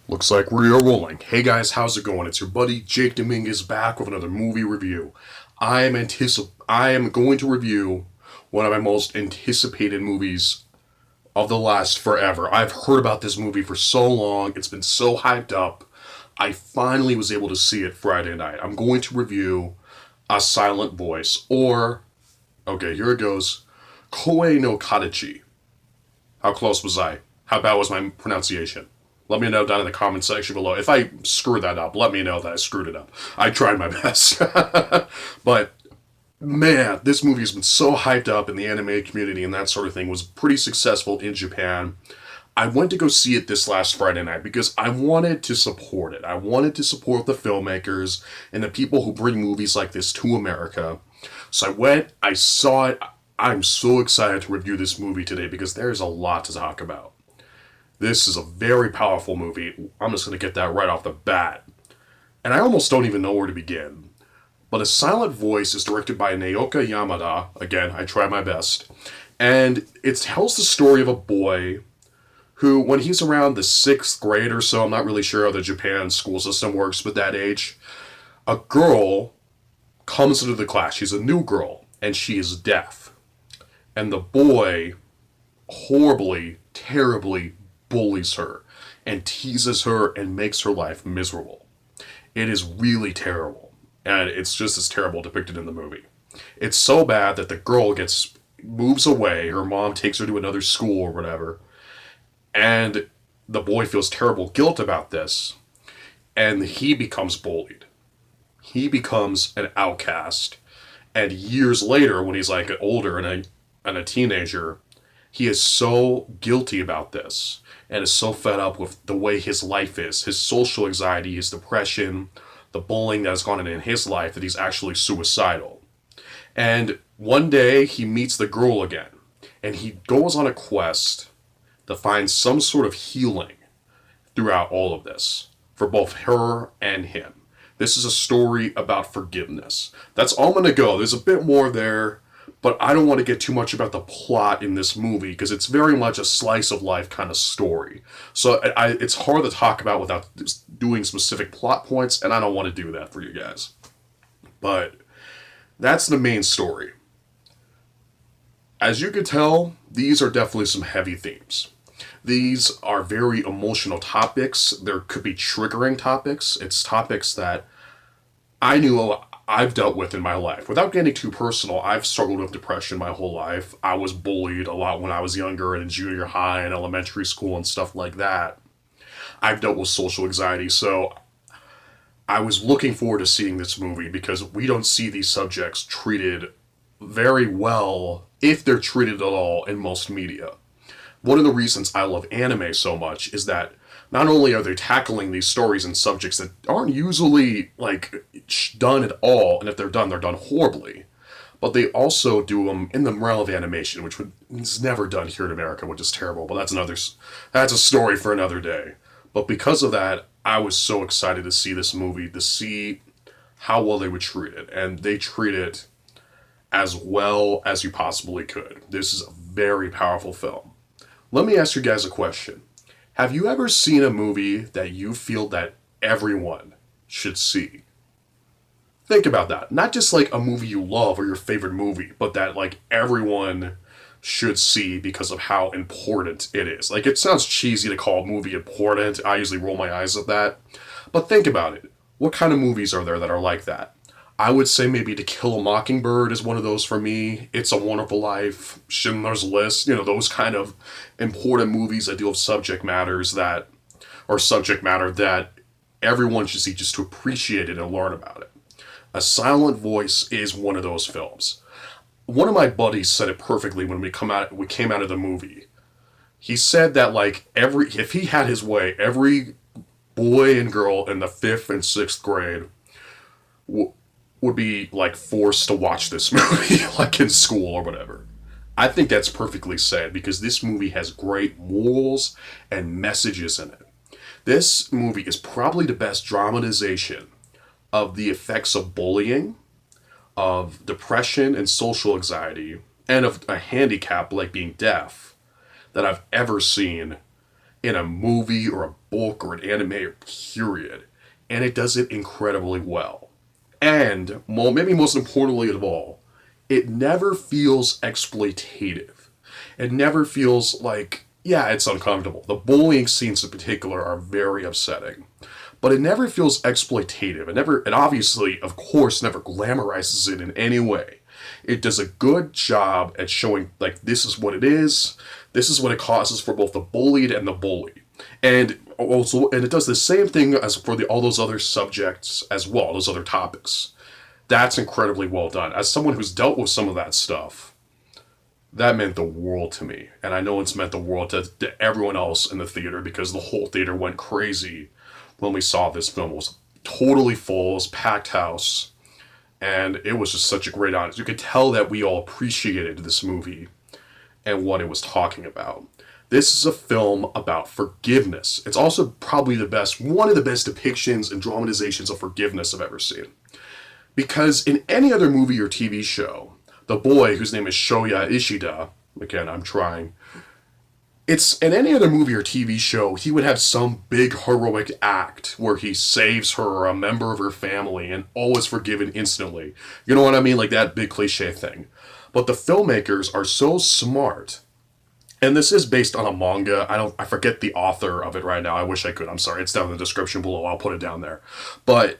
Looks like we are rolling. Hey guys, how's it going? It's your buddy Jake Dominguez back with another movie review. I am going to review one of my most anticipated movies of the last forever. I've heard about this movie for so long. It's been so hyped up. I finally was able to see it Friday night. I'm going to review A Silent Voice, or, okay, here it goes, Koe no Katachi. How close was I? How bad was my pronunciation? Let me know down in the comment section below. If I screwed that up, let me know that I screwed it up. I tried my best. But, man, this movie has been so hyped up in the anime community and that sort of thing. Was pretty successful in Japan. I went to go see it this last Friday night because I wanted to support it. I wanted to support the filmmakers and the people who bring movies like this to America. So I went, I saw it. I'm so excited to review this movie today because there's a lot to talk about. This is a very powerful movie. I'm just going to get that right off the bat. And I almost don't even know where to begin. But A Silent Voice is directed by Naoko Yamada. Again, I tried my best. And it tells the story of a boy who, when he's around the 6th grade or so, I'm not really sure how the Japan school system works with that age, a girl comes into the class. She's a new girl, and she is deaf. And the boy horribly, terribly bullies her and teases her and makes her life miserable. It is really terrible, and it's just as terrible depicted in the movie. It's so bad that the girl moves away, her mom takes her to another school or whatever, and the boy feels terrible guilt about this, and he becomes bullied. He becomes an outcast, and years later, when he's like older and a teenager, he is so guilty about this and is so fed up with the way his life is, his social anxiety, his depression, the bullying that has gone on in his life, that he's actually suicidal. And one day he meets the girl again, and he goes on a quest to find some sort of healing throughout all of this for both her and him. This is a story about forgiveness. That's all I'm going to go. There's a bit more there, but I don't want to get too much about the plot in this movie because it's very much a slice of life kind of story. So it's hard to talk about without doing specific plot points, and I don't want to do that for you guys. But that's the main story. As you can tell, these are definitely some heavy themes. These are very emotional topics. There could be triggering topics. It's topics that I knew I've dealt with in my life. Without getting too personal, I've struggled with depression my whole life. I was bullied a lot when I was younger and in junior high and elementary school and stuff like that. I've dealt with social anxiety, so I was looking forward to seeing this movie because we don't see these subjects treated very well, if they're treated at all, in most media. One of the reasons I love anime so much is that not only are they tackling these stories and subjects that aren't usually, done at all, and if they're done horribly, but they also do them in the realm of animation, which is never done here in America, which is terrible, but that's a story for another day. But because of that, I was so excited to see this movie, to see how well they would treat it, and they treat it as well as you possibly could. This is a very powerful film. Let me ask you guys a question. Have you ever seen a movie that you feel that everyone should see? Think about that. Not just like a movie you love or your favorite movie, but that everyone should see because of how important it is. It sounds cheesy to call a movie important. I usually roll my eyes at that. But think about it. What kind of movies are there that are like that? I would say maybe To Kill a Mockingbird is one of those for me. It's a Wonderful Life, Schindler's List, those kind of important movies that deal with subject matter that everyone should see just to appreciate it and learn about it. A Silent Voice is one of those films. One of my buddies said it perfectly when we came out of the movie. He said that if he had his way, every boy and girl in the 5th and 6th grade would be forced to watch this movie in school or whatever. I think that's perfectly said because this movie has great morals and messages in it. This movie is probably the best dramatization of the effects of bullying, of depression and social anxiety, and of a handicap like being deaf that I've ever seen in a movie or a book or an anime, period. And it does it incredibly well. And, well, maybe most importantly of all, it never feels exploitative. It never feels like, yeah, it's uncomfortable. The bullying scenes in particular are very upsetting. But it never feels exploitative. It obviously, of course, never glamorizes it in any way. It does a good job at showing, like, this is what it is. This is what it causes for both the bullied and the bully. And also, and it does the same thing as for all those other subjects as well, those other topics. That's incredibly well done. As someone who's dealt with some of that stuff, that meant the world to me. And I know it's meant the world to everyone else in the theater, because the whole theater went crazy when we saw this film. It was totally full, it was packed house, and it was just such a great audience. You could tell that we all appreciated this movie and what it was talking about. This is a film about forgiveness. It's also probably one of the best depictions and dramatizations of forgiveness I've ever seen. Because in any other movie or TV show, the boy, whose name is Shoya Ishida, again, I'm trying, it's in any other movie or TV show, he would have some big heroic act where he saves her or a member of her family and all is forgiven instantly. You know what I mean? Like that big cliche thing. But the filmmakers are so smart. And this is based on a manga. I forget the author of it right now. I wish I could. I'm sorry. It's down in the description below. I'll put it down there. But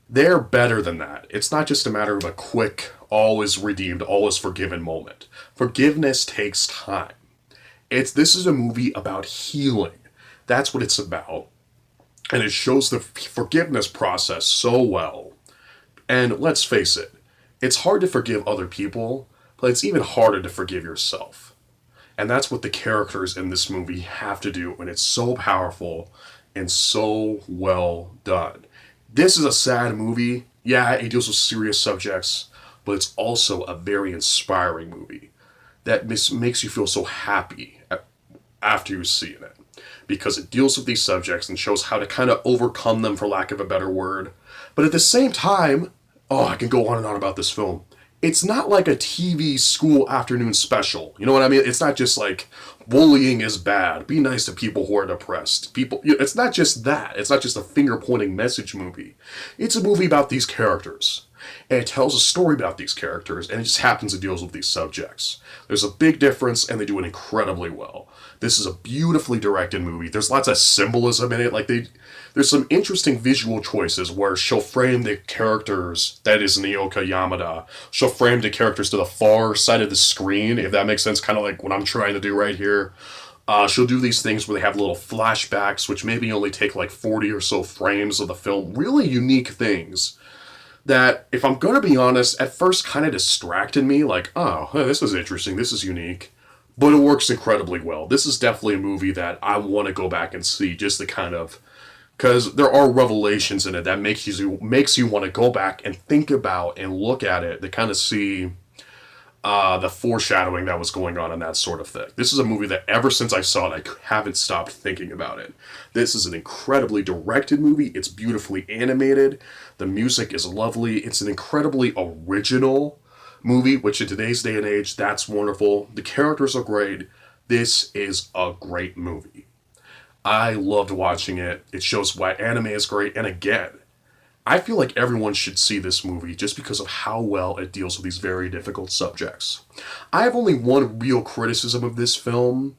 they're better than that. It's not just a matter of a quick, all is redeemed, all is forgiven moment. Forgiveness takes time. This is a movie about healing. That's what it's about. And it shows the forgiveness process so well. And let's face it, it's hard to forgive other people, but it's even harder to forgive yourself. And that's what the characters in this movie have to do, and it's so powerful and so well done. This is a sad movie. Yeah, it deals with serious subjects, but it's also a very inspiring movie that makes you feel so happy after you've seen it, because it deals with these subjects and shows how to kind of overcome them, for lack of a better word. But at the same time, I can go on and on about this film. It's not like a TV school afternoon special. You know what I mean? It's not just like bullying is bad. Be nice to people who are depressed. It's not just that. It's not just a finger-pointing message movie. It's a movie about these characters. And it tells a story about these characters, and it just happens to deal with these subjects. There's a big difference, and they do it incredibly well. This is a beautifully directed movie. There's lots of symbolism in it. There's some interesting visual choices where she'll frame the characters, that is Naoko Yamada, she'll frame the characters to the far side of the screen, if that makes sense, kind of like what I'm trying to do right here. She'll do these things where they have little flashbacks, which maybe only take like 40 or so frames of the film. Really unique things that, if I'm going to be honest, at first kind of distracted me. Like, this is interesting, this is unique. But it works incredibly well. This is definitely a movie that I want to go back and see, just to kind of, because there are revelations in it that makes you want to go back and think about and look at it to kind of see the foreshadowing that was going on and that sort of thing. This is a movie that ever since I saw it, I haven't stopped thinking about it. This is an incredibly directed movie. It's beautifully animated. The music is lovely. It's an incredibly original movie, which in today's day and age, that's wonderful. The characters are great. This is a great movie. I loved watching it. It shows why anime is great. And again, I feel like everyone should see this movie just because of how well it deals with these very difficult subjects. I have only one real criticism of this film,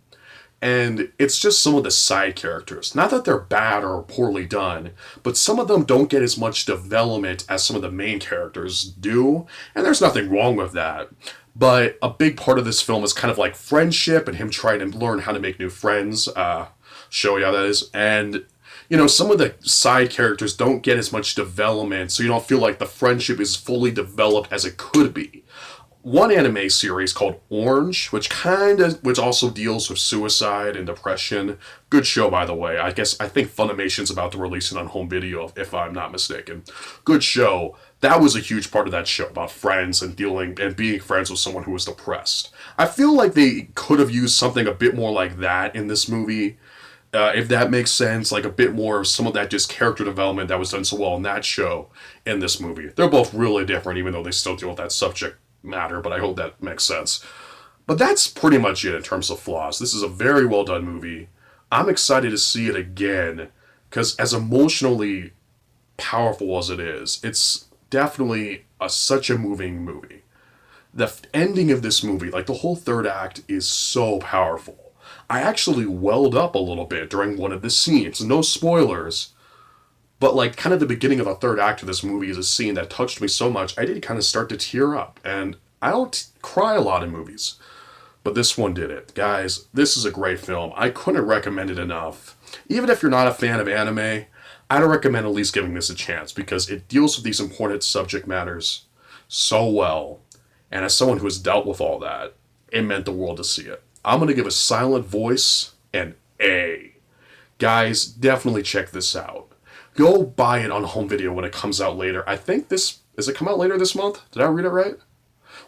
and it's just some of the side characters. Not that they're bad or poorly done, but some of them don't get as much development as some of the main characters do, and there's nothing wrong with that. But a big part of this film is kind of like friendship and him trying to learn how to make new friends, Shoya that is, and some of the side characters don't get as much development, so you don't feel like the friendship is fully developed as it could be. One anime series called Orange, which also deals with suicide and depression. Good show, by the way. I think Funimation's about to release it on home video, if I'm not mistaken. Good show. That was a huge part of that show, about friends and being friends with someone who was depressed. I feel like they could have used something a bit more like that in this movie. If that makes sense, like a bit more of some of that just character development that was done so well in that show in this movie. They're both really different, even though they still deal with that subject matter, but I hope that makes sense. But that's pretty much it in terms of flaws. This is a very well done movie. I'm excited to see it again, because as emotionally powerful as it is, it's definitely such a moving movie. The ending of this movie, like the whole third act, is so powerful. I actually welled up a little bit during one of the scenes. No spoilers, but like kind of the beginning of the third act of this movie is a scene that touched me so much, I did kind of start to tear up. And I don't cry a lot in movies, but this one did it. Guys, this is a great film. I couldn't recommend it enough. Even if you're not a fan of anime, I'd recommend at least giving this a chance, because it deals with these important subject matters so well. And as someone who has dealt with all that, it meant the world to see it. I'm going to give a silent voice an A. Guys, definitely check this out. Go buy it on home video when it comes out later. I think does it come out later this month? Did I read it right?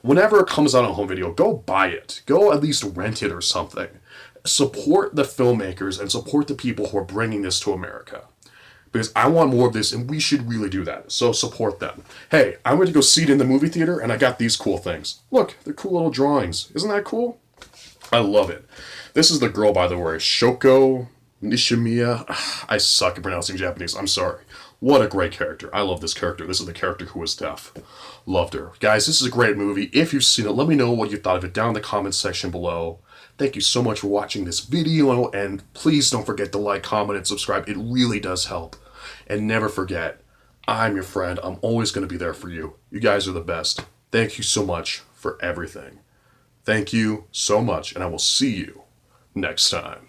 Whenever it comes out on home video, go buy it. Go at least rent it or something. Support the filmmakers and support the people who are bringing this to America. Because I want more of this, and we should really do that. So support them. Hey, I went to go see it in the movie theater, and I got these cool things. Look, they're cool little drawings. Isn't that cool? I love it. This is the girl, by the way, Shoko Nishimiya. I suck at pronouncing Japanese. I'm sorry. What a great character. I love this character. This is the character who was deaf. Loved her. Guys, this is a great movie. If you've seen it, let me know what you thought of it down in the comments section below. Thank you so much for watching this video, and please don't forget to like, comment, and subscribe. It really does help. And never forget, I'm your friend. I'm always going to be there for you. You guys are the best. Thank you so much for everything. Thank you so much, and I will see you next time.